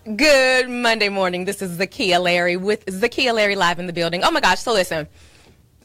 Good Monday morning. This is Zakiya Larry with Zakiya Larry live in the building. Oh my gosh, so listen.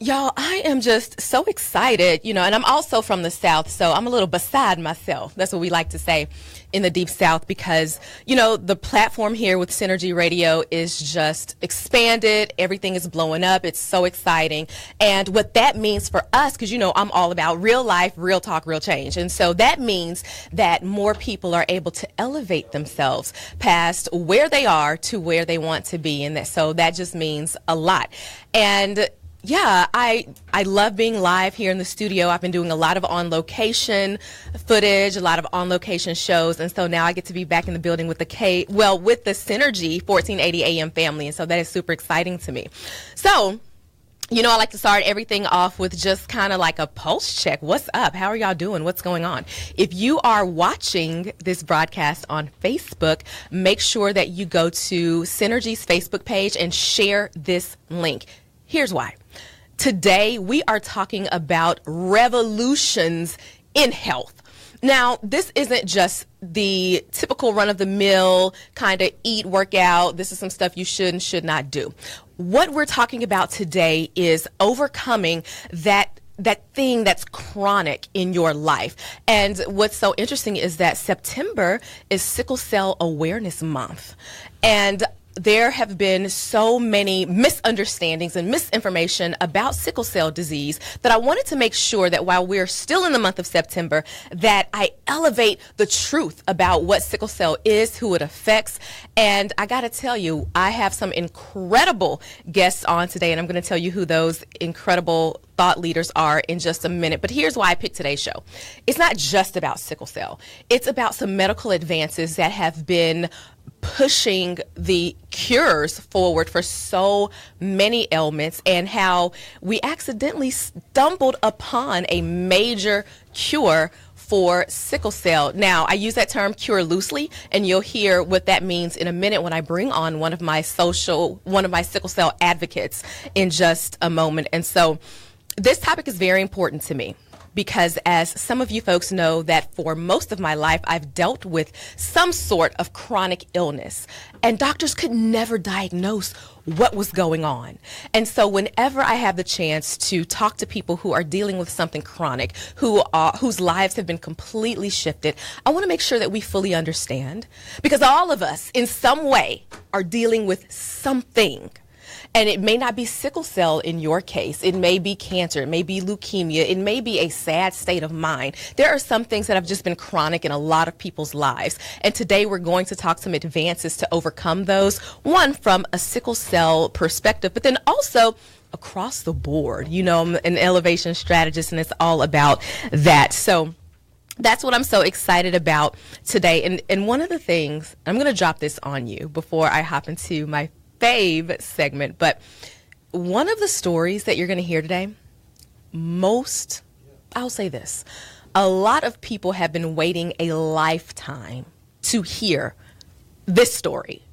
Y'all, I am just so excited, and I'm also from the South, so I'm a little beside myself. That's what we like to say in the Deep South because, the platform here with Synergy Radio is just expanded. Everything is blowing up. It's so exciting. And what that means for us, because, I'm all about real life, real talk, real change. And so that means that more people are able to elevate themselves past where they are to where they want to be. And so that just means a lot. And yeah, I love being live here in the studio. I've been doing a lot of on-location footage, a lot of on-location shows, and so now I get to be back in the building with the Synergy 1480 AM family, and so that is super exciting to me. So, I like to start everything off with just kind of like a pulse check. What's up? How are y'all doing? What's going on? If you are watching this broadcast on Facebook, make sure that you go to Synergy's Facebook page and share this link. Here's why. Today, we are talking about revolutions in health. Now, this isn't just the typical run-of-the-mill kind of eat, workout. This is some stuff you should and should not do. What we're talking about today is overcoming that thing that's chronic in your life. And what's so interesting is that September is Sickle Cell Awareness Month. And there have been so many misunderstandings and misinformation about sickle cell disease that I wanted to make sure that while we're still in the month of September, that I elevate the truth about what sickle cell is, who it affects. And I got to tell you, I have some incredible guests on today, and I'm going to tell you who those incredible thought leaders are in just a minute. But here's why I picked today's show. It's not just about sickle cell. It's about some medical advances that have been pushing the cures forward for so many ailments and how we accidentally stumbled upon a major cure for sickle cell. Now, I use that term cure loosely, and you'll hear what that means in a minute when I bring on one of my sickle cell advocates in just a moment. And so this topic is very important to me, because as some of you folks know, that for most of my life, I've dealt with some sort of chronic illness, and doctors could never diagnose what was going on. And so whenever I have the chance to talk to people who are dealing with something chronic, whose lives have been completely shifted, I want to make sure that we fully understand, because all of us in some way are dealing with something. And it may not be sickle cell in your case. It may be cancer. It may be leukemia. It may be a sad state of mind. There are some things that have just been chronic in a lot of people's lives. And today we're going to talk some advances to overcome those. One, from a sickle cell perspective, but then also across the board. I'm an elevation strategist, and it's all about that. So that's what I'm so excited about today. And one of the things, I'm going to drop this on you before I hop into my fave segment, but one of the stories that you're going to hear today, I'll say this, a lot of people have been waiting a lifetime to hear this story.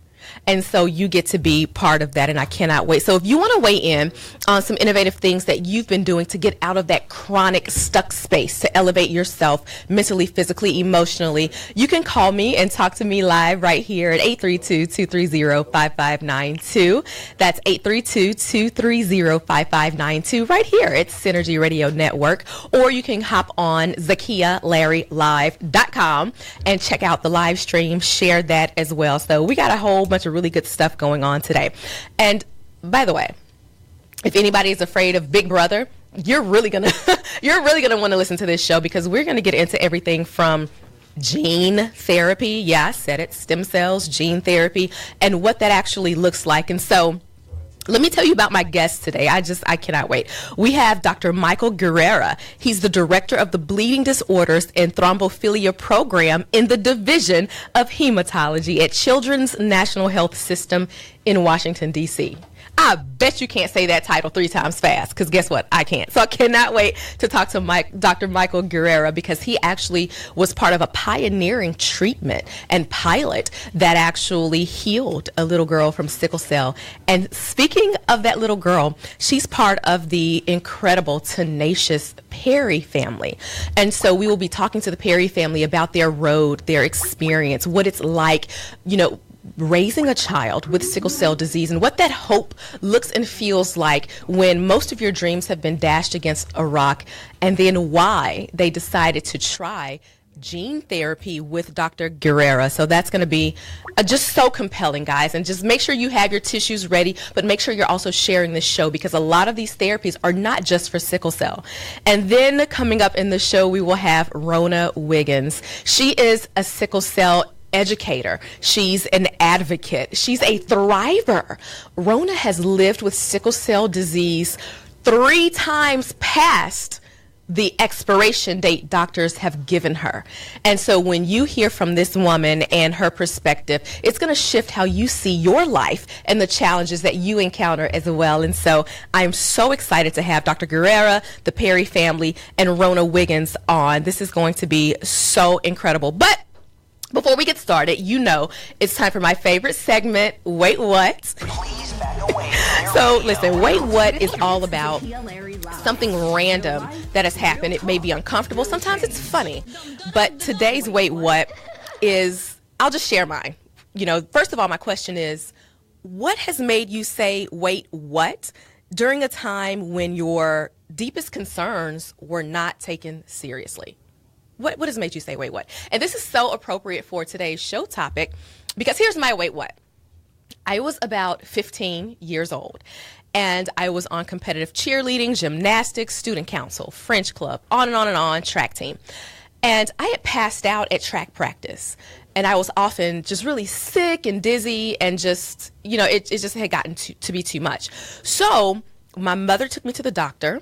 And so you get to be part of that, and I cannot wait. So if you want to weigh in on some innovative things that you've been doing to get out of that chronic stuck space, to elevate yourself mentally, physically, emotionally, you can call me and talk to me live right here at 832-230-5592. That's 832-230-5592 right here at Synergy Radio Network. Or you can hop on ZakiyaLarryLive.com and check out the live stream, share that as well. So we got a whole bunch of really good stuff going on today. And by the way, if anybody is afraid of Big Brother, you're really gonna want to listen to this show, because we're gonna get into everything from gene therapy, yeah, I said it, stem cells, gene therapy, and what that actually looks like. And so let me tell you about my guest today. I cannot wait. We have Dr. Michael Guerrera. He's the director of the Bleeding Disorders and Thrombophilia Program in the Division of Hematology at Children's National Health System in Washington, D.C. I bet you can't say that title 3 times fast, because guess what? I can't. So I cannot wait to talk to Dr. Michael Guerrera, because he actually was part of a pioneering treatment and pilot that actually healed a little girl from sickle cell. And speaking of that little girl, she's part of the incredible, tenacious Perry family. And so we will be talking to the Perry family about their road, their experience, what it's like, raising a child with sickle cell disease and what that hope looks and feels like when most of your dreams have been dashed against a rock, and then why they decided to try gene therapy with Dr. Guerrera. So that's going to be just so compelling, guys. And just make sure you have your tissues ready, but make sure you're also sharing this show, because a lot of these therapies are not just for sickle cell. And then coming up in the show, we will have Rona Wiggins. She is a sickle cell educator. She's an advocate. She's a thriver. Rona has lived with sickle cell disease 3 times past the expiration date doctors have given her. And so when you hear from this woman and her perspective, it's going to shift how you see your life and the challenges that you encounter as well. And so I'm so excited to have Dr. Guerrera, the Perry family, and Rona Wiggins on. This is going to be so incredible. But before we get started, you know it's time for my favorite segment, Wait What? Please back away. So listen, Wait What is all about something random that has happened. It may be uncomfortable. Sometimes it's funny. But today's Wait What is, I'll just share mine. You know, first of all, my question is, what has made you say, wait, what, during a time when your deepest concerns were not taken seriously? What has made you say, wait, what? And this is so appropriate for today's show topic, because here's my wait, what. I was about 15 years old, and I was on competitive cheerleading, gymnastics, student council, French club, on and on and on, track team. And I had passed out at track practice, and I was often just really sick and dizzy, and just, you know, it just had gotten to be too much. So my mother took me to the doctor.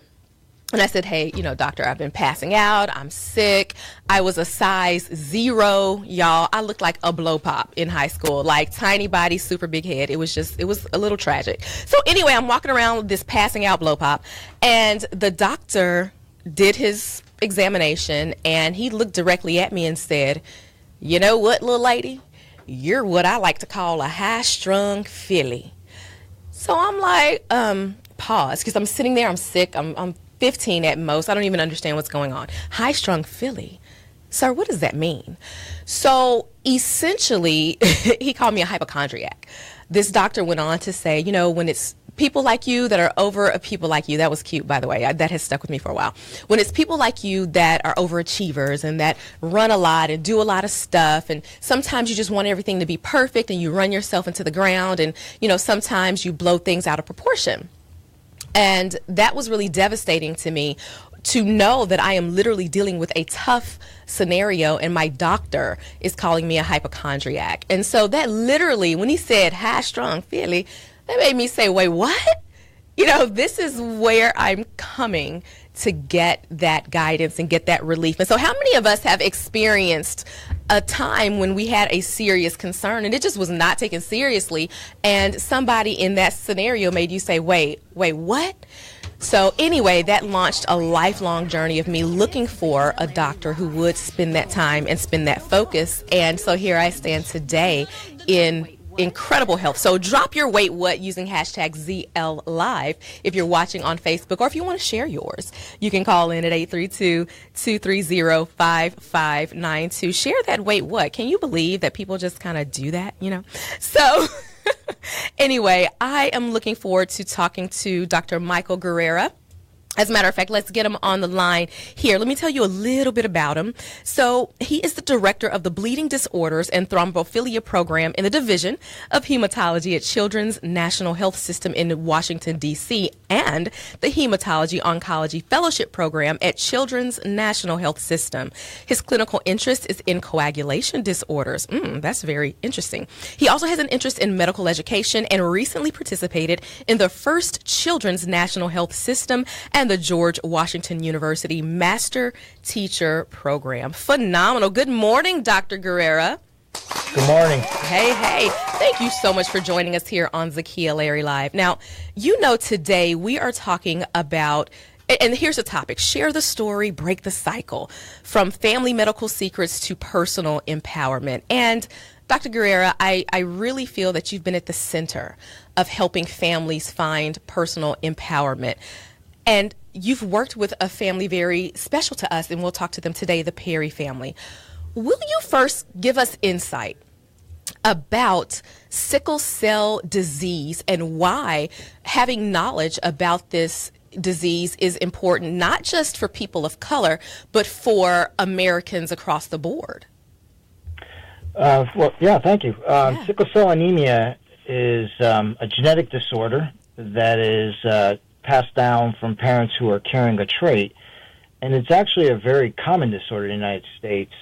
And I said, hey, you know, doctor, I've been passing out. I'm sick. I was a size 0, y'all. I looked like a blow pop in high school, like tiny body, super big head. It was a little tragic. So anyway, I'm walking around with this passing out blow pop, and the doctor did his examination, and he looked directly at me and said, you know what, little lady? You're what I like to call a high-strung filly. So I'm like, pause, because I'm sitting there, I'm sick, I'm 15 at most. I don't even understand what's going on. High-strung filly. Sir, what does that mean? So essentially, he called me a hypochondriac. This doctor went on to say, you know, when it's people like you that are over people like you, that was cute, by the way, that has stuck with me for a while. When it's people like you that are overachievers and that run a lot and do a lot of stuff, and sometimes you just want everything to be perfect and you run yourself into the ground, and, you know, sometimes you blow things out of proportion. And that was really devastating to me, to know that I am literally dealing with a tough scenario and my doctor is calling me a hypochondriac. And so that literally, when he said high-strung filly, that made me say, wait, what? You know, this is where I'm coming to get that guidance and get that relief. And so how many of us have experienced a time when we had a serious concern and it just was not taken seriously, and somebody in that scenario made you say, wait, what? So anyway, that launched a lifelong journey of me looking for a doctor who would spend that time and spend that focus. And so here I stand today in incredible health. So drop your wait what using hashtag ZL Live if you're watching on Facebook, or if you want to share yours, you can call in at 832-230-5592. Share that wait what. Can you believe that people just kind of do that, you know? So anyway, I am looking forward to talking to Dr. Michael Guerrera. As a matter of fact, let's get him on the line here. Let me tell you a little bit about him. So he is the director of the Bleeding Disorders and Thrombophilia Program in the Division of Hematology at Children's National Health System in Washington, D.C., and the Hematology Oncology Fellowship Program at Children's National Health System. His clinical interest is in coagulation disorders. That's very interesting. He also has an interest in medical education and recently participated in the first Children's National Health System and the George Washington University Master Teacher Program. Phenomenal. Good morning, Dr. Guerrera. Good morning. Hey. Thank you so much for joining us here on Zakiya Larry Live. Now, you know, today we are talking about, and here's the topic: share the story, break the cycle, from family medical secrets to personal empowerment. And Dr. Guerrera, I really feel that you've been at the center of helping families find personal empowerment. And you've worked with a family very special to us, and we'll talk to them today, the Perry family. Will you first give us insight about sickle cell disease and why having knowledge about this disease is important, not just for people of color, but for Americans across the board. Thank you. Sickle cell anemia is a genetic disorder that is passed down from parents who are carrying a trait, and it's actually a very common disorder in the United States.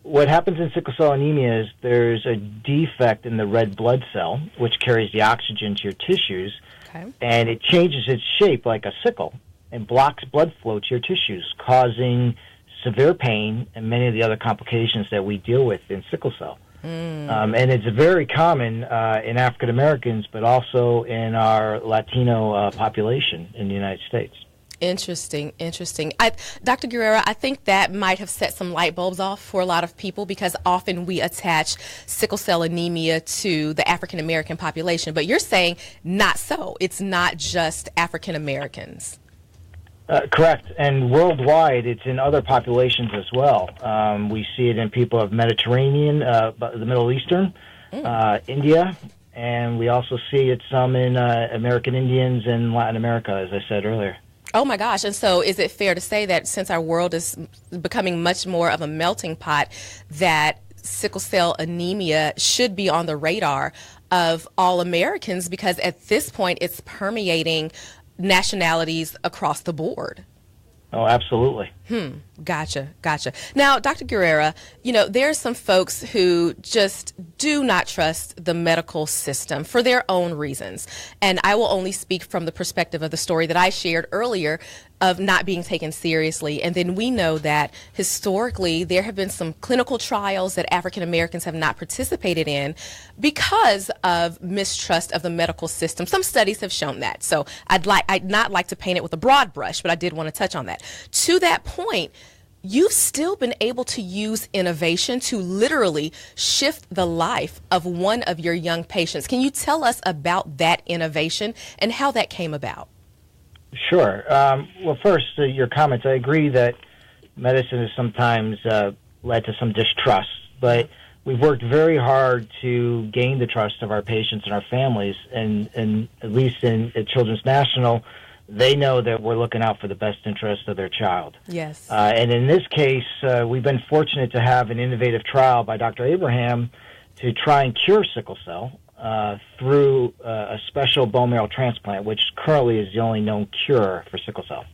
What happens in sickle cell anemia is there's a defect in the red blood cell, which carries the oxygen to your tissues, and it changes its shape like a sickle and blocks blood flow to your tissues, causing severe pain and many of the other complications that we deal with in sickle cell. And it's very common in African Americans, but also in our Latino population in the United States. Interesting. Dr. Guerrera, I think that might have set some light bulbs off for a lot of people, because often we attach sickle cell anemia to the African American population, but you're saying not so. It's not just African Americans. Correct. And worldwide, it's in other populations as well. We see it in people of Mediterranean, the Middle Eastern, India, and we also see it some in American Indians and Latin America, as I said earlier. Oh my gosh. And so is it fair to say that since our world is becoming much more of a melting pot, that sickle cell anemia should be on the radar of all Americans, because at this point it's permeating nationalities across the board? Oh, absolutely. Gotcha. Now, Dr. Guerrera, there's some folks who just do not trust the medical system for their own reasons. And I will only speak from the perspective of the story that I shared earlier of not being taken seriously. And then we know that historically there have been some clinical trials that African Americans have not participated in because of mistrust of the medical system. Some studies have shown that. So I'd not like to paint it with a broad brush, but I did want to touch on that. To that point, you've still been able to use innovation to literally shift the life of one of your young patients. Can you tell us about that innovation and how that came about? Sure. Well, first, your comments. I agree that medicine has sometimes led to some distrust, but we've worked very hard to gain the trust of our patients and our families, and at least at Children's National, they know that we're looking out for the best interest of their child. Yes. And in this case, we've been fortunate to have an innovative trial by Dr. Abraham to try and cure sickle cell through a special bone marrow transplant, which currently is the only known cure for sickle cell.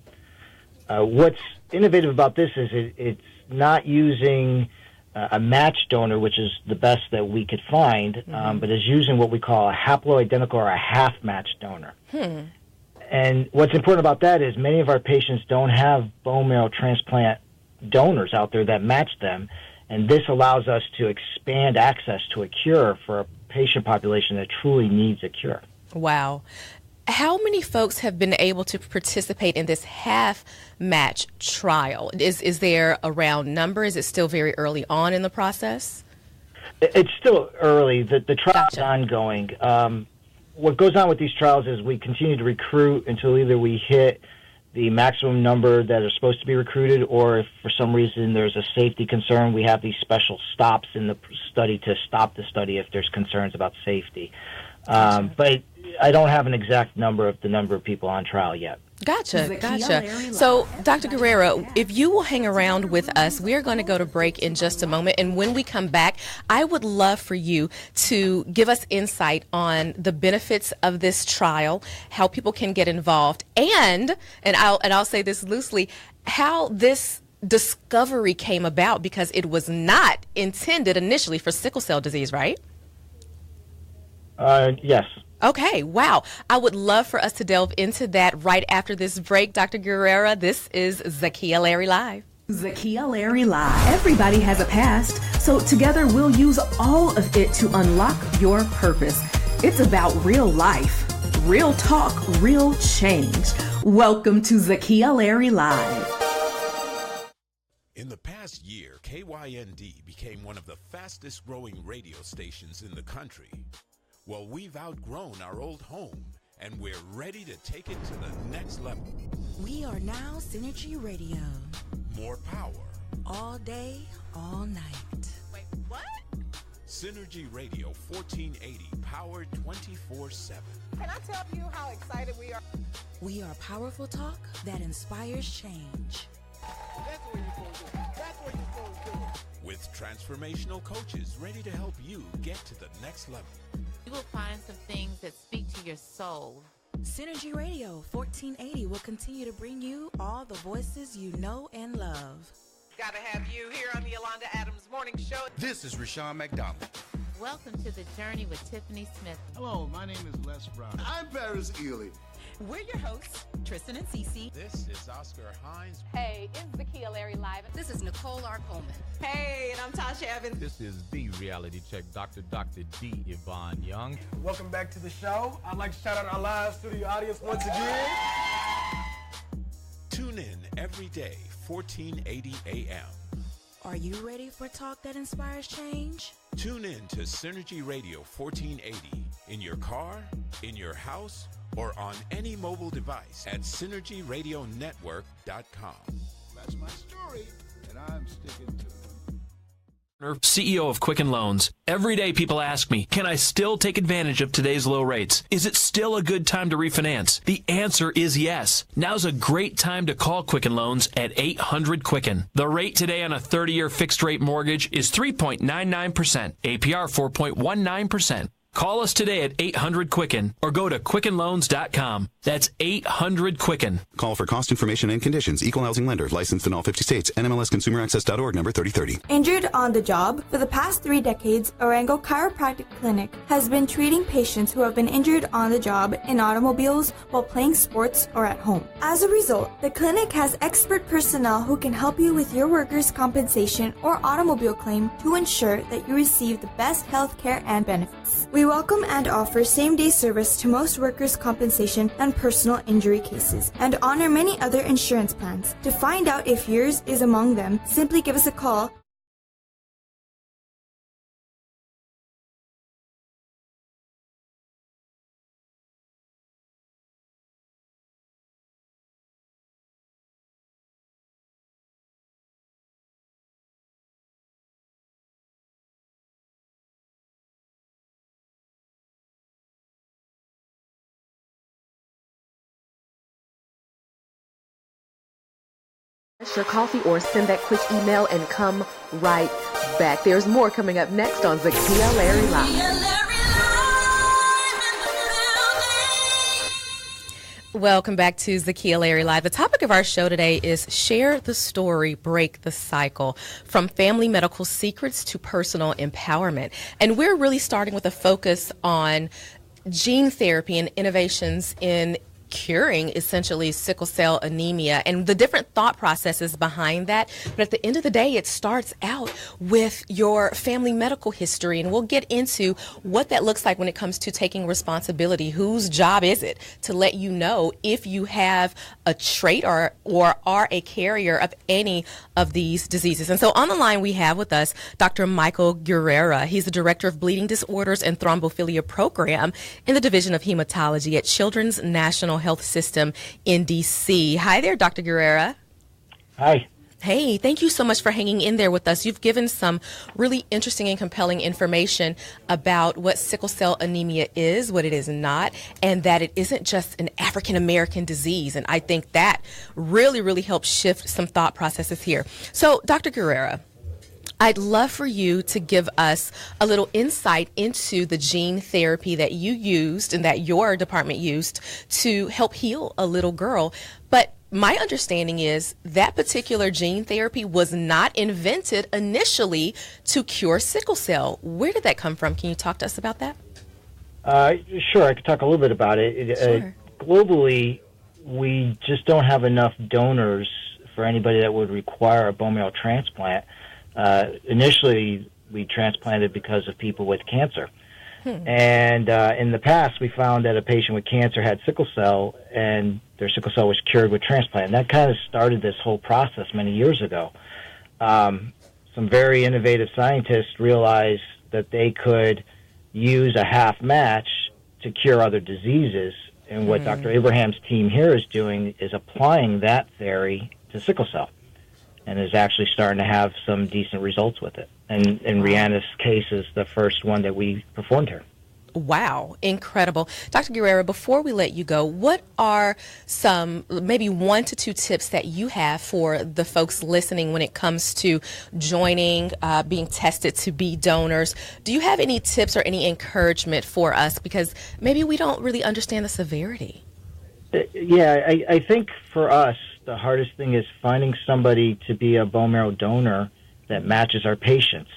What's innovative about this is it's not using a match donor, which is the best that we could find, but is using what we call a haploidentical or a half-match donor. And what's important about that is many of our patients don't have bone marrow transplant donors out there that match them, and this allows us to expand access to a cure for a patient population that truly needs a cure. Wow. How many folks have been able to participate in this half-match trial? Is there a round number? Is it still very early on in the process? It's still early. The trial is ongoing. What goes on with these trials is we continue to recruit until either we hit the maximum number that are supposed to be recruited, or if for some reason there's a safety concern, we have these special stops in the study to stop the study if there's concerns about safety. But I don't have an exact number of the number of people on trial yet. Gotcha. So, Dr. Guerrera, if you will hang around with us, we are going to go to break in just a moment. And when we come back, I would love for you to give us insight on the benefits of this trial, how people can get involved, and I'll say this loosely, how this discovery came about, because it was not intended initially for sickle cell disease, right? Yes. Okay, wow. I would love for us to delve into that right after this break. Dr. Guerrera, this is Zakiya Larry Live. Zakiya Larry Live. Everybody has a past, so together we'll use all of it to unlock your purpose. It's about real life, real talk, real change. Welcome to Zakiya Larry Live. In the past year, KYND became one of the fastest growing radio stations in the country. Well, we've outgrown our old home, and we're ready to take it to the next level. We are now Synergy Radio. More power. All day, all night. Wait, what? Synergy Radio 1480, powered 24/7. Can I tell you how excited we are? We are powerful talk that inspires change. That's what you're supposed to do. That's what you're supposed to do. With transformational coaches ready to help you get to the next level. You will find some things that speak to your soul. Synergy Radio 1480 will continue to bring you all the voices you know and love. Gotta have you here on the Yolanda Adams Morning Show. This is Rashawn McDonald. Welcome to the journey with Tiffany Smith. Hello, my name is Les Brown. I'm Paris Ely. We're your hosts, Tristan and Cece. This is Oscar Hines. Hey, it's Zakiya Larry live. This is Nicole R. Coleman. Hey, and I'm Tasha Evans. This is the reality check, Dr. D. Yvonne Young. Welcome back to the show. I'd like to shout out our live studio audience once again. Tune in every day, 1480 a.m. Are you ready for talk that inspires change? Tune in to Synergy Radio 1480 in your car, in your house, or on any mobile device at synergyradionetwork.com. That's my story, and I'm sticking to it. CEO of Quicken Loans. Every day people ask me, can I still take advantage of today's low rates? Is it still a good time to refinance? The answer is yes. Now's a great time to call Quicken Loans at 800-QUICKEN. The rate today on a 30-year fixed-rate mortgage is 3.99%, APR 4.19%. Call us today at 800-QUICKEN or go to QuickenLoans.com. That's 800-QUICKEN. Call for cost information and conditions. Equal housing lender. Licensed in all 50 states. NMLSConsumerAccess.org number 3030. Injured on the job? For the past 3 decades, Orango Chiropractic Clinic has been treating patients who have been injured on the job, in automobiles, while playing sports, or at home. As a result, the clinic has expert personnel who can help you with your workers' compensation or automobile claim to ensure that you receive the best health care and benefits. We welcome and offer same-day service to most workers' compensation and personal injury cases, and honor many other insurance plans. To find out if yours is among them, simply give us a call. Your coffee or send that quick email and come right back. There's more coming up next on Zakiya Larry Live. Welcome back to Zakiya Larry Live. The topic of our show today is share the story, break the cycle, from family medical secrets to personal empowerment. And we're really starting with a focus on gene therapy and innovations in curing essentially sickle cell anemia and the different thought processes behind that. But at the end of the day, it starts out with your family medical history, and we'll get into what that looks like when it comes to taking responsibility. Whose job is it to let you know if you have a trait or are a carrier of any of these diseases? And so on the line we have with us Dr. Michael Guerrera. He's the Director of Bleeding Disorders and Thrombophilia Program in the Division of Hematology at Children's National Health System in D.C. Hi there, Dr. Guerrera. Hi. Hey, thank you so much for hanging in there with us. You've given some really interesting and compelling information about what sickle cell anemia is, what it is not, and that it isn't just an African American disease. And I think that really, really helps shift some thought processes here. So, Dr. Guerrera, I'd love for you to give us a little insight into the gene therapy that you used and that your department used to help heal a little girl. But my understanding is that particular gene therapy was not invented initially to cure sickle cell. Where did that come from? Can you talk to us about that? Sure, I could talk a little bit about it. Sure. Globally, we just don't have enough donors for anybody that would require a bone marrow transplant. Initially, we transplanted because of people with cancer. And in the past, we found that a patient with cancer had sickle cell, and their sickle cell was cured with transplant. And that kind of started this whole process many years ago. Some very innovative scientists realized that they could use a half match to cure other diseases. And what Dr. Abraham's team here is doing is applying that theory to sickle cell. and is actually starting to have some decent results with it. And in Rihanna's case is the first one that we performed here. Wow, incredible. Dr. Guerrera, before we let you go, what are some maybe 1 to 2 tips that you have for the folks listening when it comes to joining, being tested to be donors? Do you have any tips or any encouragement for us? Because maybe we don't really understand the severity. Yeah, I think for us, the hardest thing is finding somebody to be a bone marrow donor that matches our patients.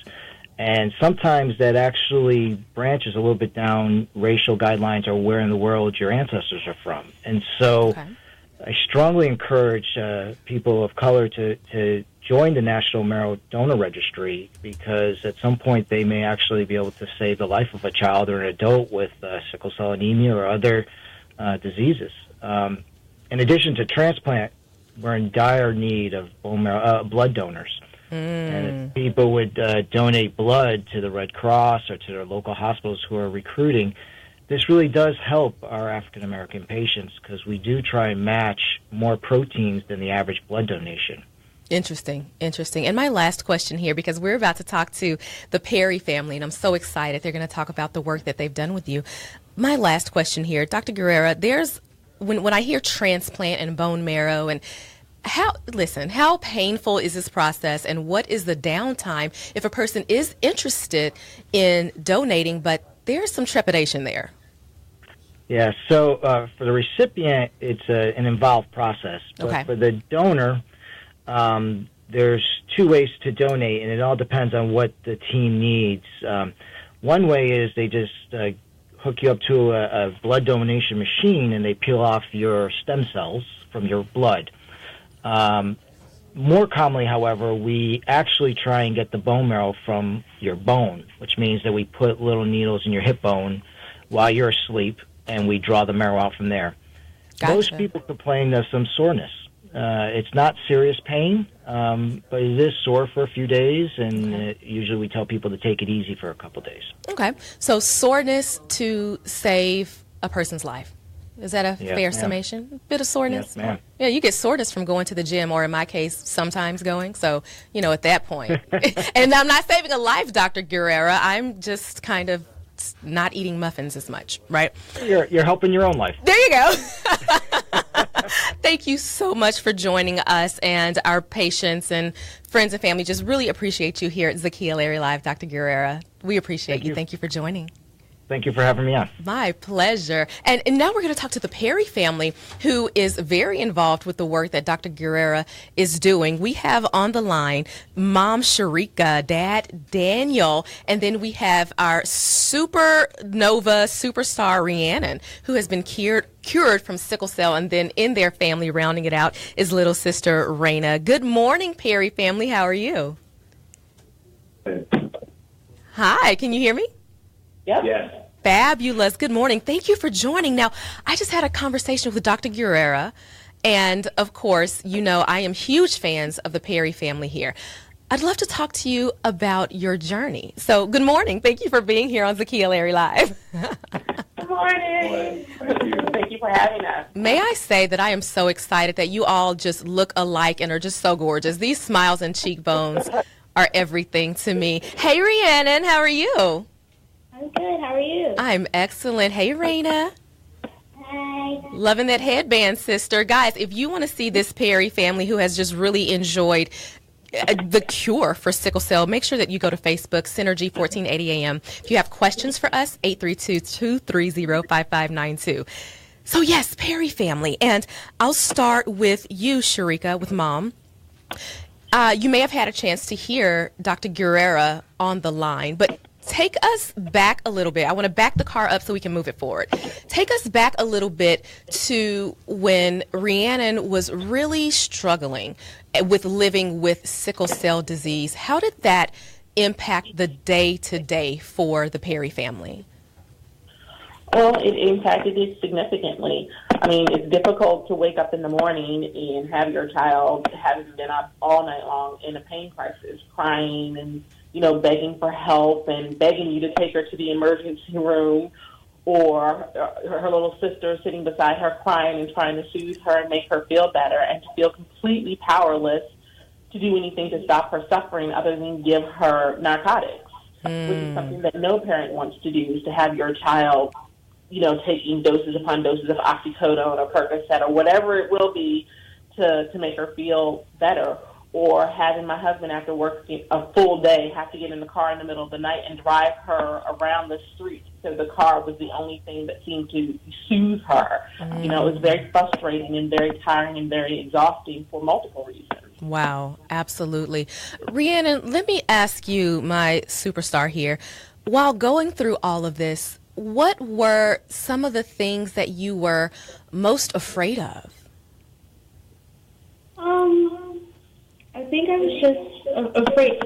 And sometimes that actually branches a little bit down racial guidelines or where in the world your ancestors are from. And so I strongly encourage people of color to join the National Marrow Donor Registry, because at some point they may actually be able to save the life of a child or an adult with sickle cell anemia or other diseases. In addition to transplant, we're in dire need of bone marrow, blood donors. And if people would donate blood to the Red Cross or to their local hospitals who are recruiting, this really does help our African American patients, because we do try and match more proteins than the average blood donation. Interesting. And my last question here, because we're about to talk to the Perry family, and I'm so excited. They're going to talk about the work that they've done with you. My last question here, Dr. Guerrera, when I hear transplant and bone marrow, and how painful is this process, and what is the downtime if a person is interested in donating, but there's some trepidation there? Yeah, so for the recipient, it's an involved process. But for the donor, there's 2 ways to donate, and it all depends on what the team needs. One way is they just hook you up to a blood donation machine, and they peel off your stem cells from your blood. More commonly, however, we actually try and get the bone marrow from your bone, which means that we put little needles in your hip bone while you're asleep, and we draw the marrow out from there. Gotcha. Most people complain of some soreness. It's not serious pain, but it is sore for a few days, and usually we tell people to take it easy for a couple days. Okay, so soreness to save a person's life. Is that a fair summation? A bit of soreness? Yes, ma'am. Yeah, you get soreness from going to the gym, or in my case, sometimes going. So, at that point. And I'm not saving a life, Dr. Guerrera. I'm just kind of not eating muffins as much, right? You're helping your own life. There you go. Thank you so much for joining us, and our patients and friends and family just really appreciate you here at Zakiya Larry Live, Dr. Guerrera. We appreciate you. Thank you for joining. Thank you for having me on. My pleasure. And now we're going to talk to the Perry family, who is very involved with the work that Dr. Guerrera is doing. We have on the line Mom Sharika, Dad Daniel, and then we have our supernova superstar Rhiannon, who has been cured from sickle cell, and then in their family, rounding it out, is little sister Raina. Good morning, Perry family. How are you? Hi, can you hear me? Yep. Yes. Fabulous. Good morning. Thank you for joining. Now, I just had a conversation with Dr. Guerrera, and of course, I am huge fans of the Perry family here. I'd love to talk to you about your journey. So, good morning. Thank you for being here on Zakiya Larry Live. Good morning. Thank you for having us. May I say that I am so excited that you all just look alike and are just so gorgeous. These smiles and cheekbones are everything to me. Hey, Rhiannon, how are you? I'm good. How are you? I'm excellent. Hey, Raina. Hi. Loving that headband, sister. Guys, if you want to see this Perry family who has just really enjoyed the cure for sickle cell, make sure that you go to Facebook, Synergy 1480 AM. If you have questions for us, 832-230-5592. So, yes, Perry family. And I'll start with you, Sharika, with Mom. You may have had a chance to hear Dr. Guerrera on the line, but take us back a little bit. I want to back the car up so we can move it forward. Take us back a little bit to when Rhiannon was really struggling with living with sickle cell disease. How did that impact the day-to-day for the Perry family? Well, it impacted it significantly. I mean, it's difficult to wake up in the morning and have your child having been up all night long in a pain crisis, crying and begging for help and begging you to take her to the emergency room, or her little sister sitting beside her crying and trying to soothe her and make her feel better, and to feel completely powerless to do anything to stop her suffering other than give her narcotics, which is something that no parent wants to do, is to have your child, taking doses upon doses of oxycodone or Percocet or whatever it will be to make her feel better, or having my husband, after working a full day, have to get in the car in the middle of the night and drive her around the street. So the car was the only thing that seemed to soothe her. It was very frustrating and very tiring and very exhausting for multiple reasons. Wow, absolutely. Rhiannon, let me ask you, my superstar here, while going through all of this, what were some of the things that you were most afraid of? I think I was just afraid.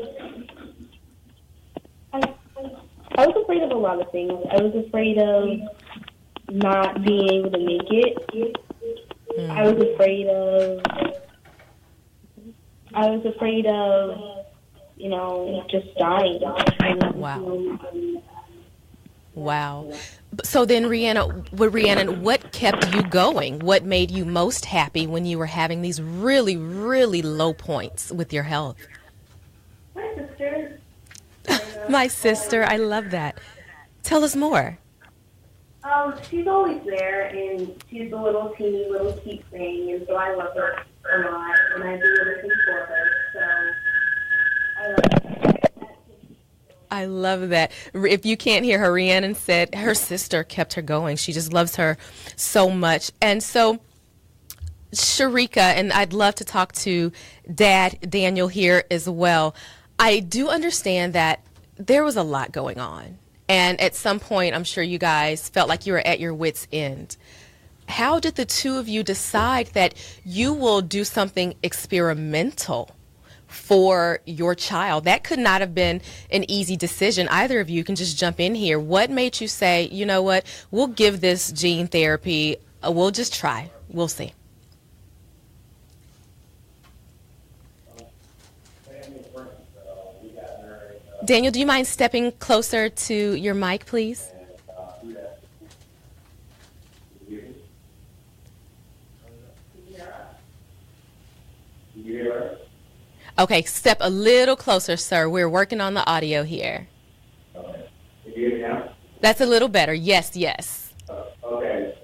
I was afraid of a lot of things. I was afraid of not being able to make it. I was afraid of, just dying. Wow. So then, Rhiannon, what kept you going? What made you most happy when you were having these really, really low points with your health? My sister. My sister, I love that. Tell us more. She's always there, and she's the little cute thing, and so I love her a lot, and I do everything for her, so I love her. I love that. If you can't hear her, Rhiannon said her sister kept her going. She just loves her so much. And so, Sharika, and I'd love to talk to Dad Daniel here as well. I do understand that there was a lot going on. And at some point, I'm sure you guys felt like you were at your wits' end. How did the two of you decide that you will do something experimental for your child? That could not have been an easy decision. Either of you can just jump in here. What made you say, you know what, we'll give this gene therapy, we'll just try, we'll see? Daniel, do you mind stepping closer to your mic, please? Okay, step a little closer, sir. We're working on the audio here. Okay. Can you hear me now? That's a little better. Yes, yes. Okay.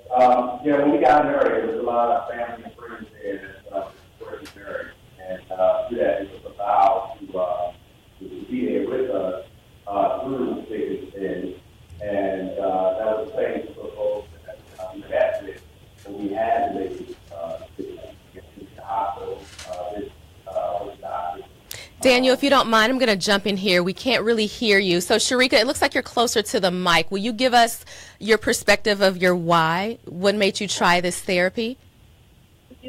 When we got married, there was a lot of family and friends there that were married. And it was a vow to be there with us through thick and thin. And that was the same for folks that we had with. And we had to make it to the hospital. Daniel, if you don't mind, I'm going to jump in here. We can't really hear you. So, Sharika, it looks like you're closer to the mic. Will you give us your perspective of your why? What made you try this therapy? I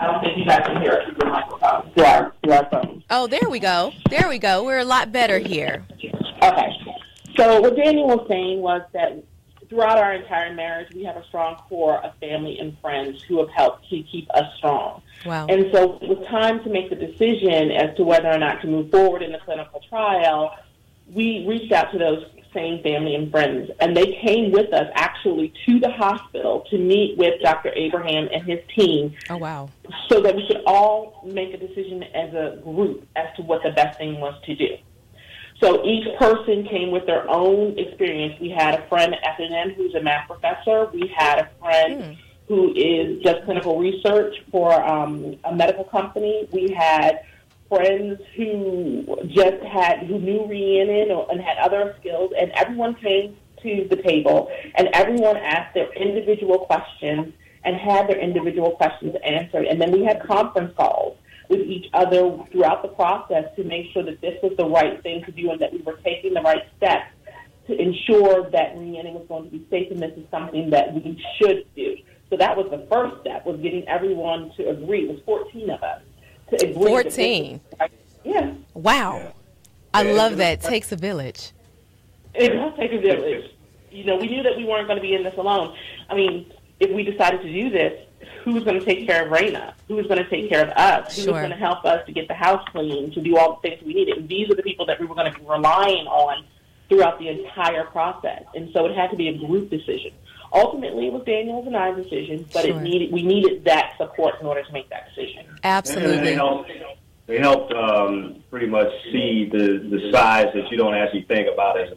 don't think you guys can hear us through our phone. Oh, there we go. There we go. We're a lot better here. Okay. So what Daniel was saying was that throughout our entire marriage, we have a strong core of family and friends who have helped to keep us strong. Wow. And so it was time to make the decision as to whether or not to move forward in the clinical trial. We reached out to those same family and friends, and they came with us actually to the hospital to meet with Dr. Abraham and his team. Oh, wow. So that we could all make a decision as a group as to what the best thing was to do. So each person came with their own experience. We had a friend at FNN who's a math professor. We had a friend who does clinical research for a medical company. We had friends who who knew Rhiannon and had other skills, and everyone came to the table, and everyone asked their individual questions and had their individual questions answered. And then we had conference calls with each other throughout the process to make sure that this was the right thing to do and that we were taking the right steps to ensure that Rhiannon was going to be safe and this is something that we should do. So that was the first step, was getting everyone to agree. It was 14 of us to agree. 14? Yeah. Wow. I love that. It takes a village. It does take a village. We knew that we weren't going to be in this alone. I mean, if we decided to do this, who's going to take care of Raina? Who's going to take care of us? Who's going to help us to get the house clean, to do all the things we needed? And these are the people that we were going to be relying on throughout the entire process. And so it had to be a group decision. ultimately it was Daniel's and I's decision, but Sure. we needed that support in order to make that decision. Absolutely. They helped pretty much see the size that you don't actually think about as,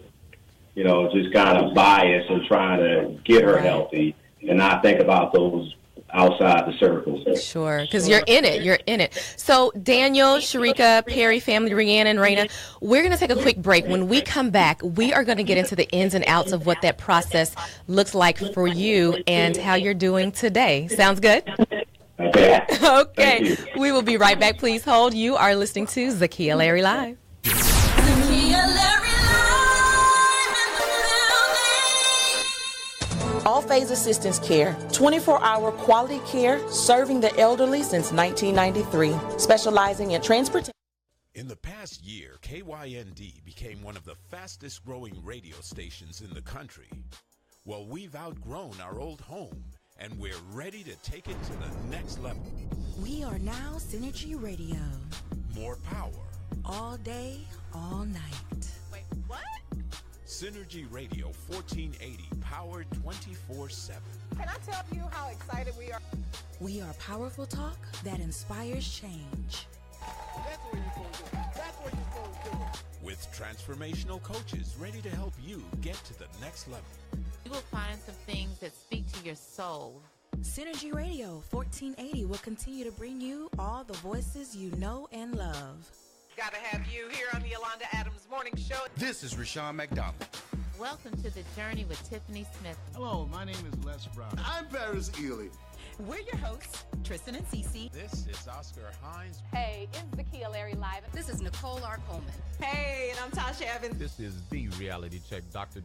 just kind of bias and trying to get her healthy and not think about those outside the circles. Sure, because you're in it. So Daniel, Sharika, Perry, family, Rhiannon, Raina, we're going to take a quick break. When we come back, we are going to get into the ins and outs of what that process looks like for you and how you're doing today. Sounds good? Okay. We will be right back. Please hold. You are listening to Zakiya Larry Live. All Phase Assistance Care, 24-hour quality care serving the elderly since 1993, specializing in transportation. In the past year, KYND became one of the fastest growing radio stations in the country. Well, we've outgrown our old home, and we're ready to take it to the next level. We are now Synergy Radio. More power. All day, all night. Wait, what? Synergy Radio 1480, powered 24/7. Can I tell you how excited we are? We are powerful talk that inspires change. That's what you're supposed to do. That's what you're supposed to do. With transformational coaches ready to help you get to the next level. You will find some things that speak to your soul. Synergy Radio 1480 will continue to bring you all the voices you know and love. Gotta have you here on the Yolanda Adams Morning Show. This is Rashawn McDonald. Welcome to the journey with Tiffany Smith. Hello, my name is Les Brown. I'm Paris Ely. We're your hosts, Tristan and Cece. This is Oscar Hines. Hey, it's Zakiya Larry Live. This is Nicole R. Coleman. Hey, and I'm Tasha Evans. This is the reality check, Dr.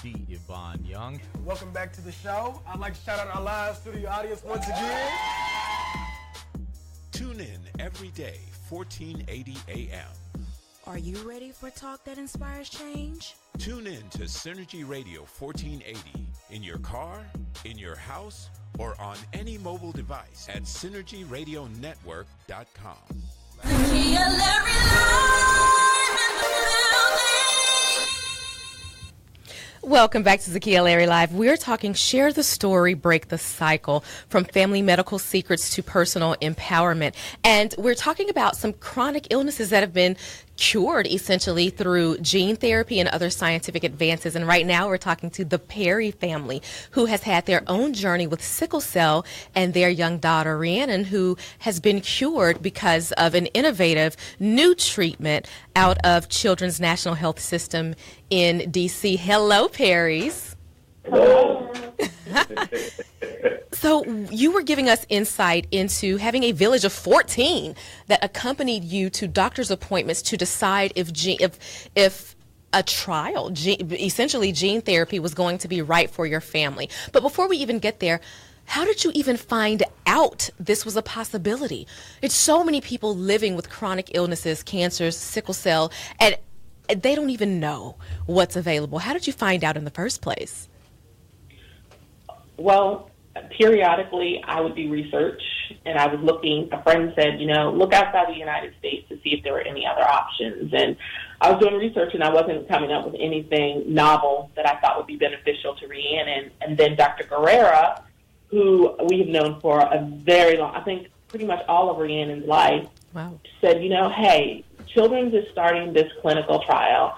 D. Yvonne Young. Welcome back to the show. I'd like to shout out our live studio audience once again. Tune in every day, 1480 a.m. Are you ready for talk that inspires change? Tune in to Synergy Radio 1480 in your car, in your house, or on any mobile device at synergyradionetwork.com. Welcome back to Zakiya Larry Live. We're talking Share the Story, Break the Cycle, from family medical secrets to personal empowerment. And we're talking about some chronic illnesses that have been cured essentially through gene therapy and other scientific advances. And right now we're talking to the Perry family, who has had their own journey with sickle cell, and their young daughter Rhiannon, who has been cured because of an innovative new treatment out of Children's National Health System in DC. Hello, Perrys. Hello. So you were giving us insight into having a village of 14 that accompanied you to doctor's appointments to decide if a trial, essentially gene therapy, was going to be right for your family. But before we even get there, how did you even find out this was a possibility? It's so many people living with chronic illnesses, cancers, sickle cell, and they don't even know what's available. How did you find out in the first place? Well, periodically I would do research, and I was looking. A friend said, look outside the United States to see if there were any other options. And I was doing research, and I wasn't coming up with anything novel that I thought would be beneficial to Rhiannon. And then Dr. Guerrera, who we have known for a very long, I think pretty much all of Rhiannon's life, said, hey, Children's is starting this clinical trial.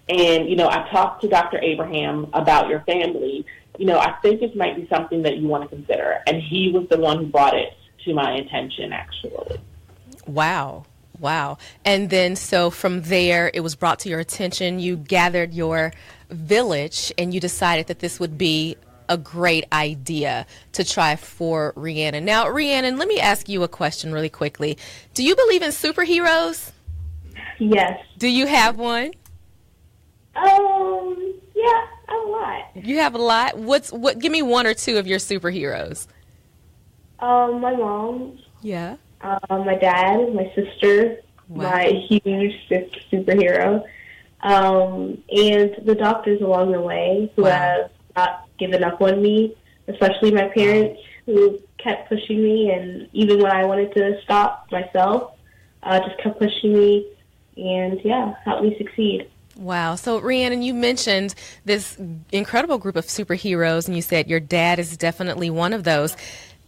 And, I talked to Dr. Abraham about your family. I think it might be something that you want to consider. And he was the one who brought it to my attention, actually. Wow. And then so from there, it was brought to your attention. You gathered your village and you decided that this would be a great idea to try for Rhiannon. Now, Rhiannon, let me ask you a question really quickly. Do you believe in superheroes? Yes. Do you have one? Yeah, I have a lot. You have a lot? What? Give me one or two of your superheroes. My mom. Yeah. My dad, my sister, my huge superhero, and the doctors along the way who have not given up on me, especially my parents who kept pushing me, and even when I wanted to stop myself, just kept pushing me and, helped me succeed. Wow. So, Rhiannon, you mentioned this incredible group of superheroes, and you said your dad is definitely one of those.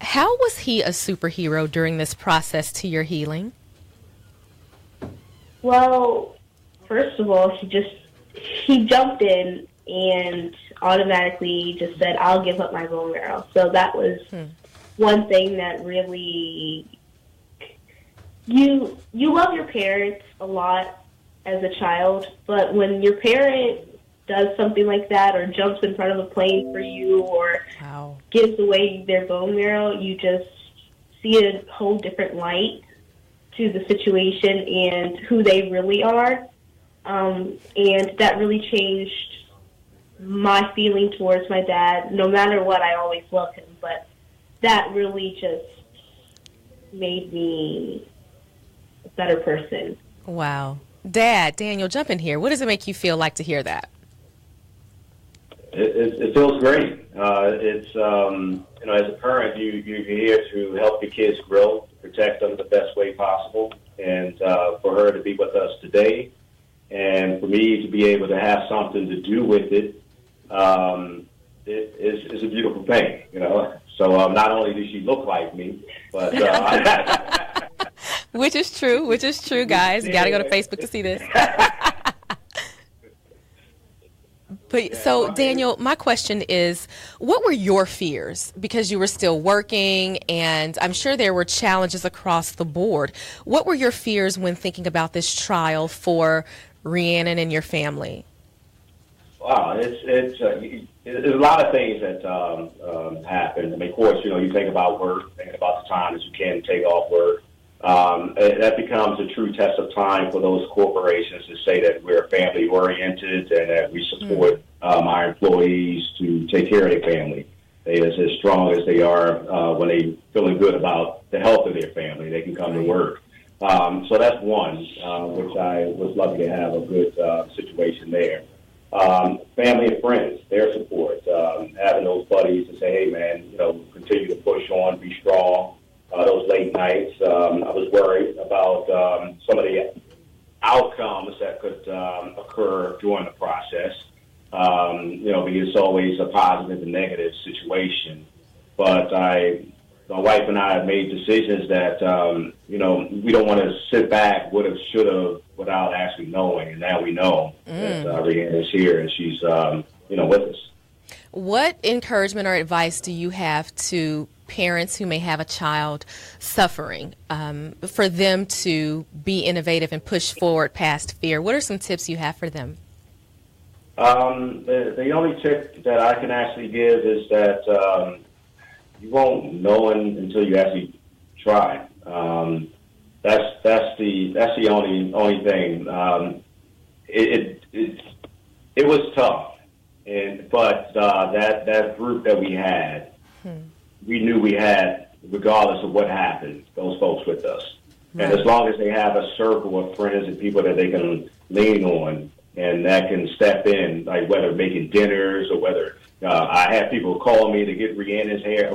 How was he a superhero during this process to your healing? Well, first of all, he jumped in and automatically just said, I'll give up my bone marrow. So that was one thing that really, you love your parents a lot as a child, but when your parent does something like that or jumps in front of a plane for you or gives away their bone marrow, you just see a whole different light to the situation and who they really are. And that really changed my feeling towards my dad. No matter what, I always loved him, but that really just made me a better person. Wow. Dad, Daniel, jump in here. What does it make you feel like to hear that? It feels great. It's as a parent, you're here to help your kids grow, protect them the best way possible, and for her to be with us today, and for me to be able to have something to do with it, it's a beautiful thing, So not only does she look like me, but which is true, guys. You got to go to Facebook to see this. But so, Daniel, my question is, what were your fears? Because you were still working, and I'm sure there were challenges across the board. What were your fears when thinking about this trial for Rhiannon and your family? Wow, it's a lot of things that happen. I mean, of course, you think about work, thinking about the time that you can take off work. That becomes a true test of time for those corporations to say that we're family oriented and that we support our employees to take care of their family. They are as strong as they are when they feeling good about the health of their family. They can come to work. So that's one, which I was lucky to have a good situation there. Family and friends, their support, having those buddies to say, hey man, continue to push on, be strong. Those late nights, I was worried about some of the outcomes that could occur during the process. Because it's always a positive and negative situation. But my wife and I have made decisions that, we don't want to sit back, would have, should have, without actually knowing. And now we know that Rhiannon is here and she's, with us. What encouragement or advice do you have to parents who may have a child suffering, for them to be innovative and push forward past fear? What are some tips you have for them? The only tip that I can actually give is that you won't know until you actually try. That's the only thing. It was tough, but that group that we had. We knew we had, regardless of what happened, those folks with us. Right. And as long as they have a circle of friends and people that they can lean on and that can step in, like whether making dinners or whether I had people call me to get Rhiannon's hair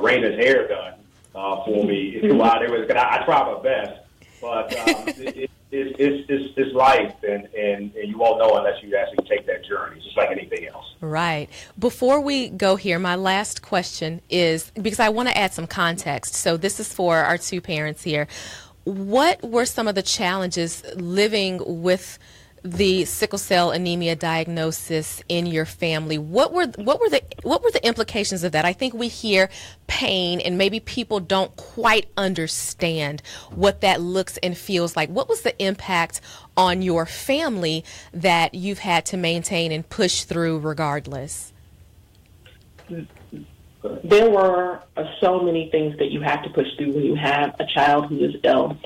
done for me while they was. I try my best, but it's life, and you won't know unless you actually take that journey. It's just like anything else. Right. Before we go here, my last question is, because I want to add some context. So this is for our two parents here. What were some of the challenges living with the sickle cell anemia diagnosis in your family? What were the implications of that? I think we hear pain and maybe people don't quite understand what that looks and feels like. What was the impact on your family that you've had to maintain and push through regardless? There were so many things that you have to push through when you have a child who is ill.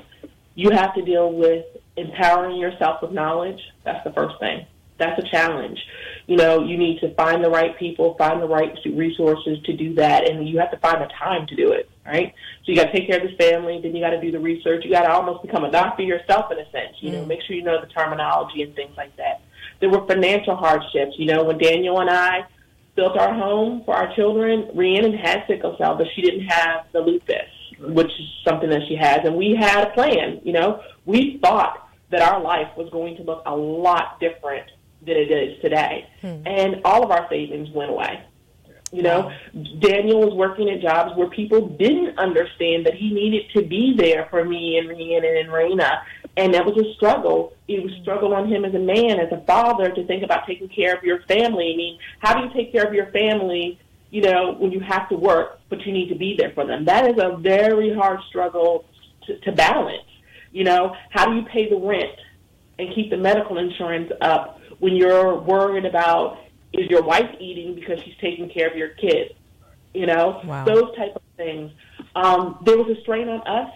You have to deal with empowering yourself with knowledge. That's the first thing. That's a challenge. You need to find the right people, find the right resources to do that, and you have to find the time to do it, right? So you got to take care of this family, then you got to do the research. You got to almost become a doctor yourself in a sense, make sure you know the terminology and things like that. There were financial hardships. When Daniel and I built our home for our children, Rhiannon had sickle cell, but she didn't have the lupus, which is something that she has, and we had a plan. We thought that our life was going to look a lot different than it is today. And all of our savings went away. You know, Daniel was working at jobs where people didn't understand that he needed to be there for me and Rhiannon and Raina. And that was a struggle. It was a struggle on him as a man, as a father, to think about taking care of your family. I mean, how do you take care of your family, you know, when you have to work, but you need to be there for them? That is a very hard struggle to balance. You know, how do you pay the rent and keep the medical insurance up when you're worried about, is your wife eating because she's taking care of your kids? You know, those type of things. There was a strain on us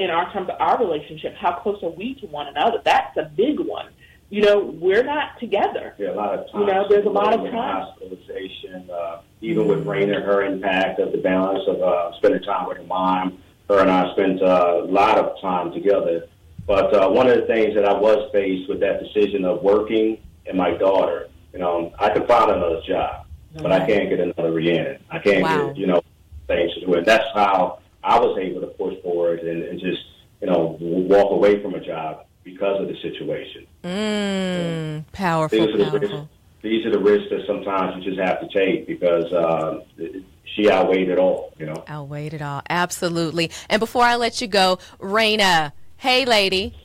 in our terms of our relationship. How close are we to one another? That's a big one. You know, we're not together. Yeah, a lot of times. You know, there's a lot of time. Hospitalization, even with Raina, her impact of the balance of spending time with her mom. Her and I spent a lot of time together. But one of the things that I was faced with that decision of working and my daughter, you know, I could find another job, but I can't get another Rhiannon. I can't get, you know, things to do. And that's how I was able to push forward and just, you know, walk away from a job because of the situation. Powerful, these are the risks that sometimes you just have to take because she outweighed it all, you know. Outweighed it all, absolutely. And before I let you go, Raina, hey, lady.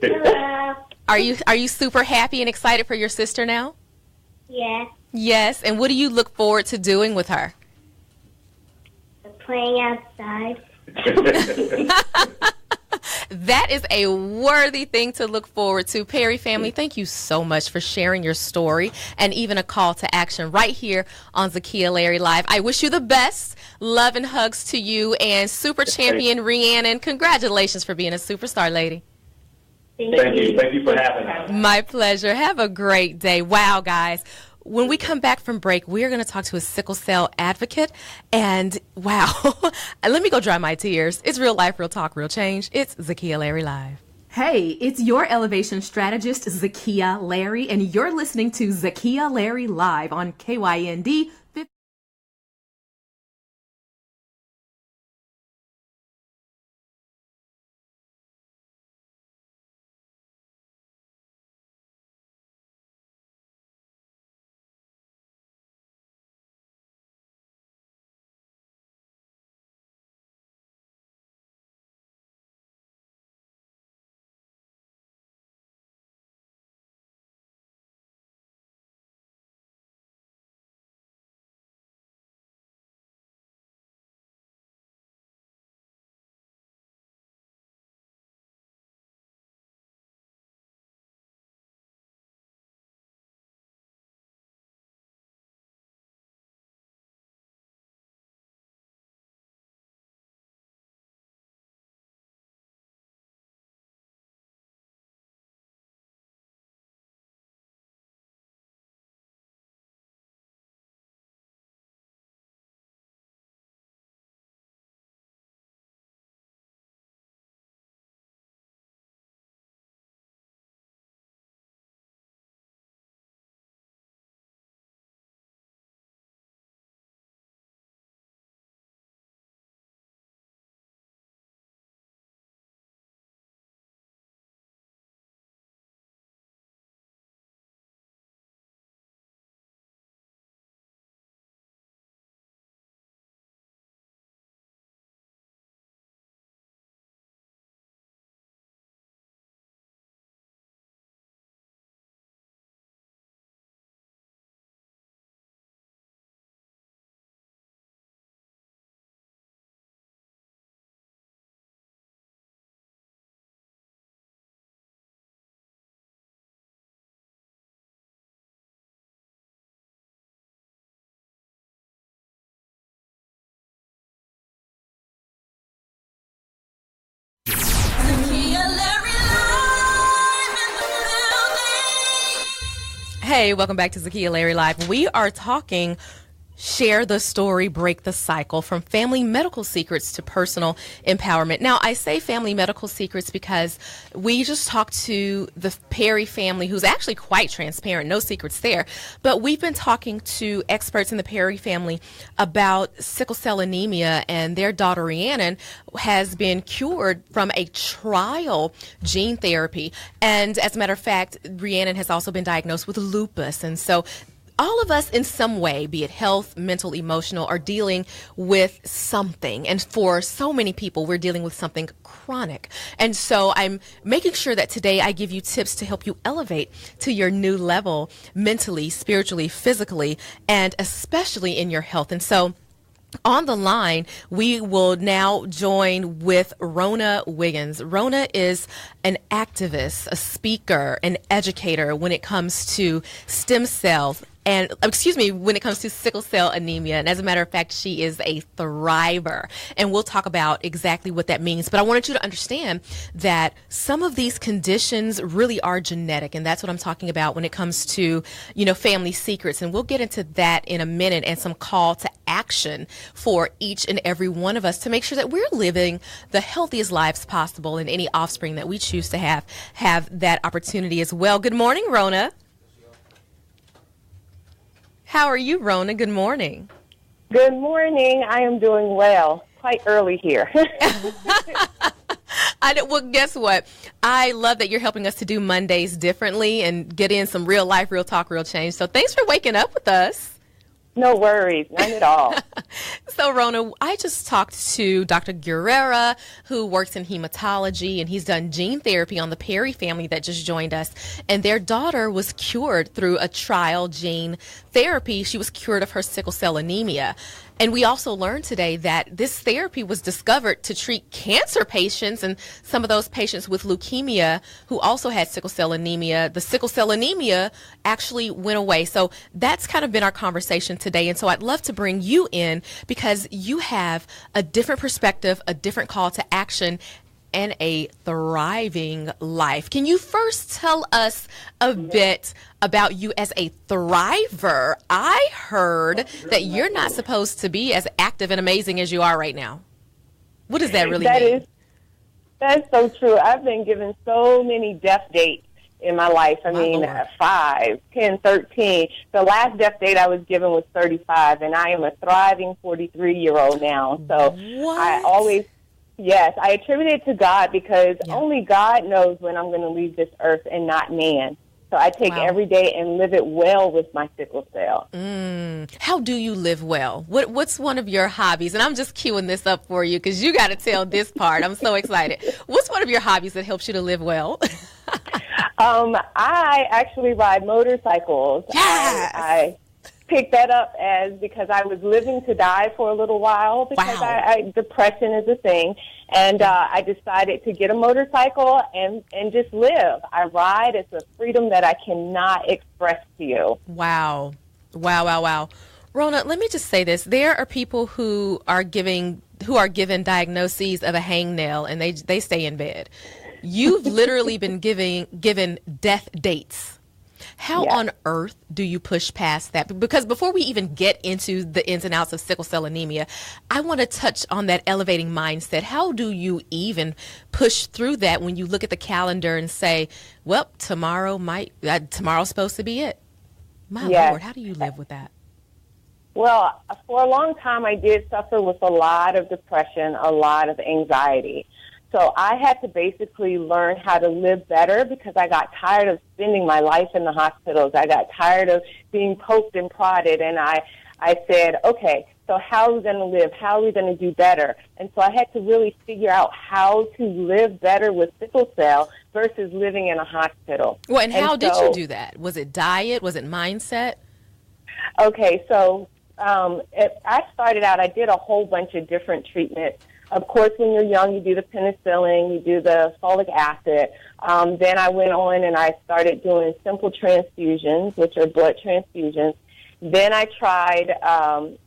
Hello. Are you super happy and excited for your sister now? Yes. Yes. And what do you look forward to doing with her? Playing outside. That is a worthy thing to look forward to. Perry family, thank you so much for sharing your story and even a call to action right here on Zakiya Larry Live. I wish you the best. Love and hugs to you and super champion Rhiannon. Congratulations for being a superstar, lady. Thank you. Thank you for having us. My pleasure. Have a great day. Wow, guys. When we come back from break, we are going to talk to a sickle cell advocate. And wow, let me go dry my tears. It's real life, real talk, real change. It's Zakiya Larry Live. Hey, it's your elevation strategist, Zakiya Larry, and you're listening to Zakiya Larry Live on KYND. Hey, welcome back to Zakiya Larry Live. We are talking Share the story, break the cycle, from family medical secrets to personal empowerment. Now, I say family medical secrets because we just talked to the Perry family, who's actually quite transparent, no secrets there. But we've been talking to experts in the Perry family about sickle cell anemia, and their daughter Rhiannon has been cured from a trial gene therapy. And as a matter of fact, Rhiannon has also been diagnosed with lupus. And so all of us in some way, be it health, mental, emotional, are dealing with something. And for so many people, we're dealing with something chronic. And so I'm making sure that today I give you tips to help you elevate to your new level mentally, spiritually, physically, and especially in your health. And so on the line, we will now join with Rona Wiggins. Rona is an activist, a speaker, an educator when it comes to stem cells. And when it comes to sickle cell anemia. And as a matter of fact, she is a thriver. And we'll talk about exactly what that means. But I wanted you to understand that some of these conditions really are genetic. And that's what I'm talking about when it comes to, family secrets. And we'll get into that in a minute, and some call to action for each and every one of us to make sure that we're living the healthiest lives possible, and any offspring that we choose to have that opportunity as well. Good morning, Rona. How are you, Rona? Good morning. Good morning. I am doing well. Quite early here. Well, guess what? I love that you're helping us to do Mondays differently and get in some real life, real talk, real change. So thanks for waking up with us. No worries. None at all. So, Rona, I just talked to Dr. Guerrera, who works in hematology, and he's done gene therapy on the Perry family that just joined us. And their daughter was cured through a trial gene therapy. She was cured of her sickle cell anemia. And we also learned today that this therapy was discovered to treat cancer patients, and some of those patients with leukemia who also had sickle cell anemia. The sickle cell anemia actually went away. So that's kind of been our conversation today. And so I'd love to bring you in because you have a different perspective, a different call to action, and a thriving life. Can you first tell us a bit about you as a thriver? I heard that you're not supposed to be as active and amazing as you are right now. What does that really mean? That's so true. I've been given so many death dates in my life. I mean, 5, 10, 13. The last death date I was given was 35, and I am a thriving 43-year-old now. So Yes, I attribute it to God because only God knows when I'm going to leave this earth and not man. So I take every day and live it well with my sickle cell. How do you live well? What's one of your hobbies? And I'm just queuing this up for you because you got to tell this part. I'm so excited. What's one of your hobbies that helps you to live well? I actually ride motorcycles. Yes. I picked that up because I was living to die for a little while because depression is a thing. And I decided to get a motorcycle and just live. I ride. It's a freedom that I cannot express to you. Wow. Rona, let me just say this. There are people who are given diagnoses of a hangnail and they stay in bed. You've literally been given death dates. How on earth do you push past that? Because before we even get into the ins and outs of sickle cell anemia, I want to touch on that elevating mindset. How do you even push through that when you look at the calendar and say, well, tomorrow's supposed to be it? My Lord, how do you live with that? Well, for a long time, I did suffer with a lot of depression, a lot of anxiety. So I had to basically learn how to live better because I got tired of spending my life in the hospitals. I got tired of being poked and prodded, and I said, okay, so how are we going to live? How are we going to do better? And so I had to really figure out how to live better with sickle cell versus living in a hospital. Well, and how did you do that? Was it diet? Was it mindset? Okay, so I started out, I did a whole bunch of different treatments. Of course, when you're young, you do the penicillin, you do the folic acid. Then I went on and I started doing simple transfusions, which are blood transfusions. Then I tried,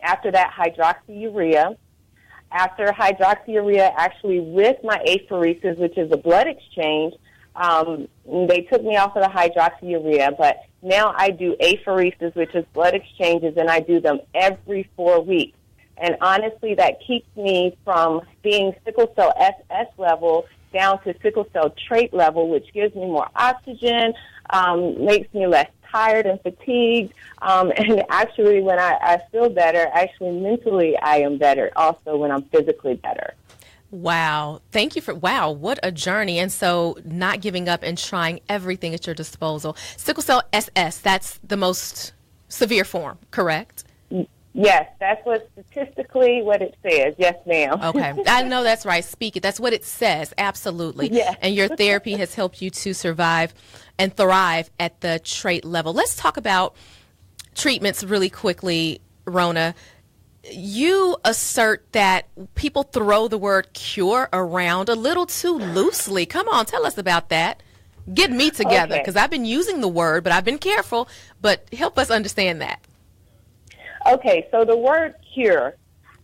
after that, hydroxyurea. After hydroxyurea, actually with my apheresis, which is a blood exchange, they took me off of the hydroxyurea. But Now I do apheresis, which is blood exchanges, and I do them every 4 weeks. And honestly, that keeps me from being sickle cell SS level down to sickle cell trait level, which gives me more oxygen, makes me less tired and fatigued. And actually, when I feel better, actually mentally I am better also when I'm physically better. Wow. Thank you wow, what a journey. And so not giving up and trying everything at your disposal. Sickle cell SS, that's the most severe form, correct? Yes, that's what statistically what it says. Yes, ma'am. Okay. I know that's right. Speak it. That's what it says. Absolutely. Yes. And your therapy has helped you to survive and thrive at the trait level. Let's talk about treatments really quickly, Rona. You assert that people throw the word cure around a little too loosely. Come on, tell us about that. Get me together, because I've been using the word, but I've been careful. But help us understand that. Okay, so the word cure,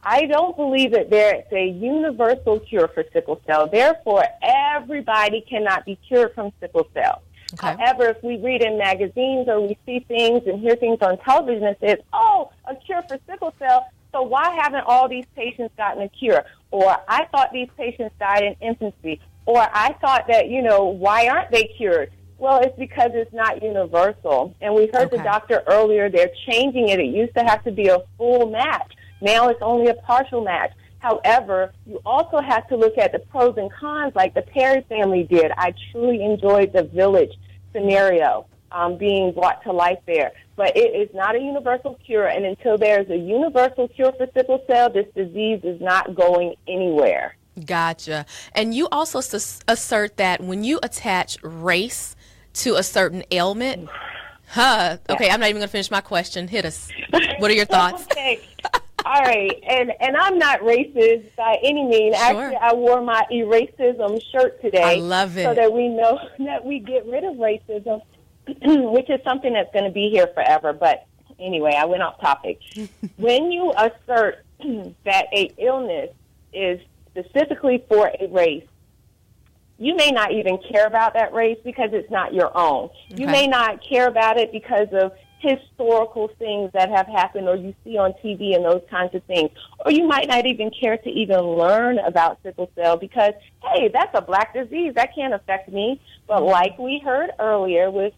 I don't believe that there's a universal cure for sickle cell. Therefore, everybody cannot be cured from sickle cell. Okay. However, if we read in magazines or we see things and hear things on television that says, oh, a cure for sickle cell, so why haven't all these patients gotten a cure? Or I thought these patients died in infancy. Or I thought that, why aren't they cured? Well, it's because it's not universal. And we heard the doctor earlier, they're changing it. It used to have to be a full match. Now it's only a partial match. However, you also have to look at the pros and cons like the Perry family did. I truly enjoyed the village scenario being brought to life there. But it is not a universal cure, and until there's a universal cure for sickle cell, this disease is not going anywhere. Gotcha. And you also assert that when you attach race to a certain ailment, okay, I'm not even going to finish my question. Hit us. What are your thoughts? Okay. All right. And I'm not racist by any means. Sure. Actually, I wore my eracism shirt today. I love it. So that we know that we get rid of racism, which is something that's going to be here forever. But anyway, I went off topic. When you assert that a illness is specifically for a race, you may not even care about that race because it's not your own. Okay. You may not care about it because of historical things that have happened or you see on TV and those kinds of things. Or you might not even care to even learn about sickle cell because, hey, that's a black disease. That can't affect me. But like we heard earlier with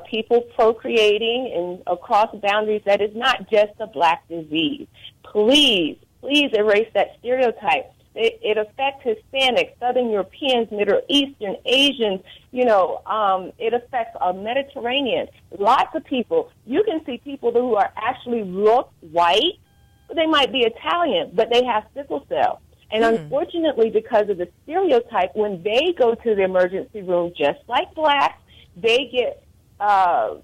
people procreating and across boundaries, that is not just a black disease. Please erase that stereotype. It affects Hispanics, Southern Europeans, Middle Eastern, Asians, it affects Mediterranean. Lots of people. You can see people who are actually look white, but they might be Italian, but they have sickle cell. And unfortunately, because of the stereotype, when they go to the emergency room, just like blacks, they get I'm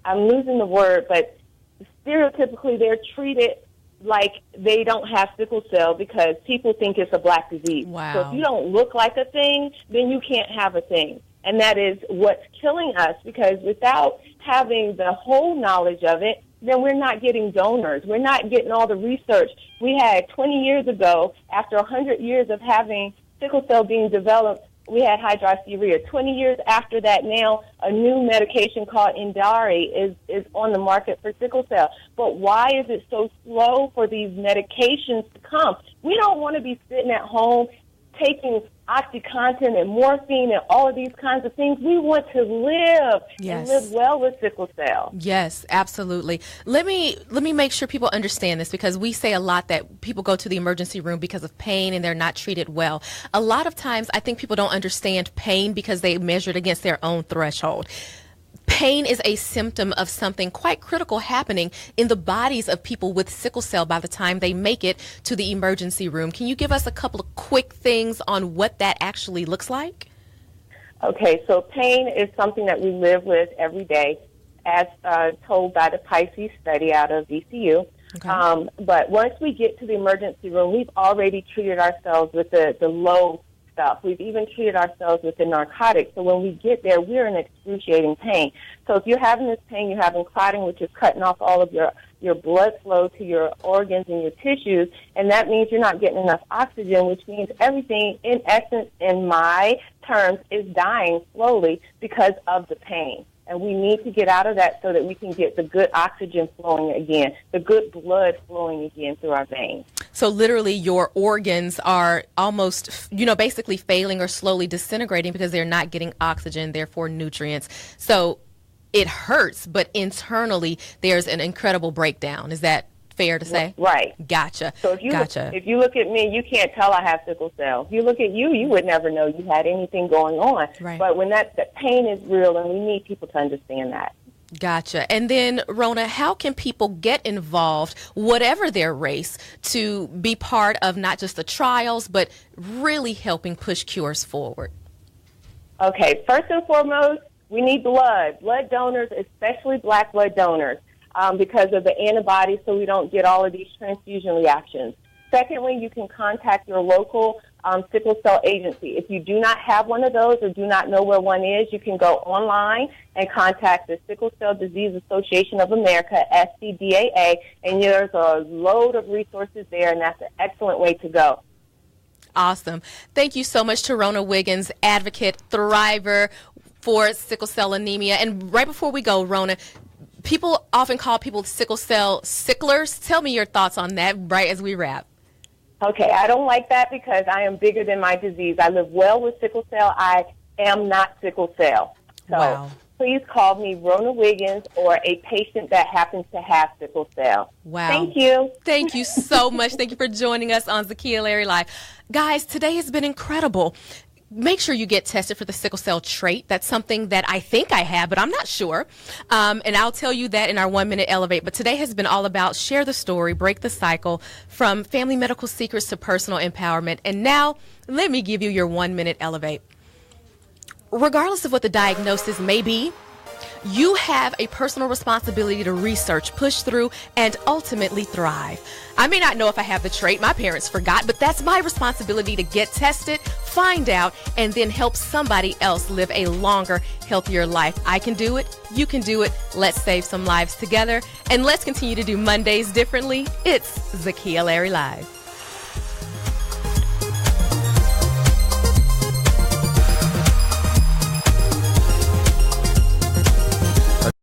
losing the word, but stereotypically they're treated like they don't have sickle cell because people think it's a black disease. Wow. So if you don't look like a thing, then you can't have a thing. And that is what's killing us because without having the whole knowledge of it, then we're not getting donors. We're not getting all the research. We had 20 years ago, after 100 years of having sickle cell being developed, we had hydroxyurea. 20 years after that now, a new medication called Indari is on the market for sickle cell. But why is it so slow for these medications to come? We don't want to be sitting at home taking OxyContin and morphine and all of these kinds of things. We want to live and live well with sickle cell. Yes, absolutely. Let me make sure people understand this because we say a lot that people go to the emergency room because of pain and they're not treated well. A lot of times I think people don't understand pain because they measure it against their own threshold. Pain is a symptom of something quite critical happening in the bodies of people with sickle cell by the time they make it to the emergency room. Can you give us a couple of quick things on what that actually looks like? Okay, so pain is something that we live with every day, as told by the Pisces study out of VCU. Okay. But once we get to the emergency room, we've already treated ourselves with the low stuff. We've even treated ourselves with the narcotics. So when we get there, we're in excruciating pain. So if you're having this pain, you're having clotting, which is cutting off all of your blood flow to your organs and your tissues, and that means you're not getting enough oxygen, which means everything, in essence, in my terms, is dying slowly because of the pain. And we need to get out of that so that we can get the good oxygen flowing again, the good blood flowing again through our veins. So literally your organs are almost, basically failing or slowly disintegrating because they're not getting oxygen, therefore nutrients. So it hurts, but internally there's an incredible breakdown. Is that fair to say? Right. Gotcha. So if you look at me, you can't tell I have sickle cell. If you look at you, you would never know you had anything going on. Right. But when that pain is real, and we need people to understand that. Gotcha. And then, Rona, how can people get involved, whatever their race, to be part of not just the trials, but really helping push cures forward? Okay. First and foremost, we need blood donors, especially black blood donors. Because of the antibodies, so we don't get all of these transfusion reactions. Secondly, you can contact your local sickle cell agency. If you do not have one of those or do not know where one is, you can go online and contact the Sickle Cell Disease Association of America, SCDAA, and there's a load of resources there, and that's an excellent way to go. Awesome. Thank you so much to Rona Wiggins, advocate, thriver for sickle cell anemia. And right before we go, Rona, people often call people sickle cell sicklers. Tell me your thoughts on that right as we wrap. Okay, I don't like that because I am bigger than my disease. I live well with sickle cell. I am not sickle cell. So please call me Rona Wiggins or a patient that happens to have sickle cell. Wow. Thank you. Thank you so much. Thank you for joining us on Zakiya Larry Live. Guys, today has been incredible. Make sure you get tested for the sickle cell trait. That's something that I think I have, but I'm not sure. And I'll tell you that in our 1 Minute Elevate. But today has been all about share the story, break the cycle, from family medical secrets to personal empowerment. And now, let me give you your 1 Minute Elevate. Regardless of what the diagnosis may be, you have a personal responsibility to research, push through, and ultimately thrive. I may not know if I have the trait, my parents forgot, but that's my responsibility to get tested, find out, and then help somebody else live a longer, healthier life. I can do it, you can do it, let's save some lives together, and let's continue to do Mondays differently. It's Zakiya Larry Live.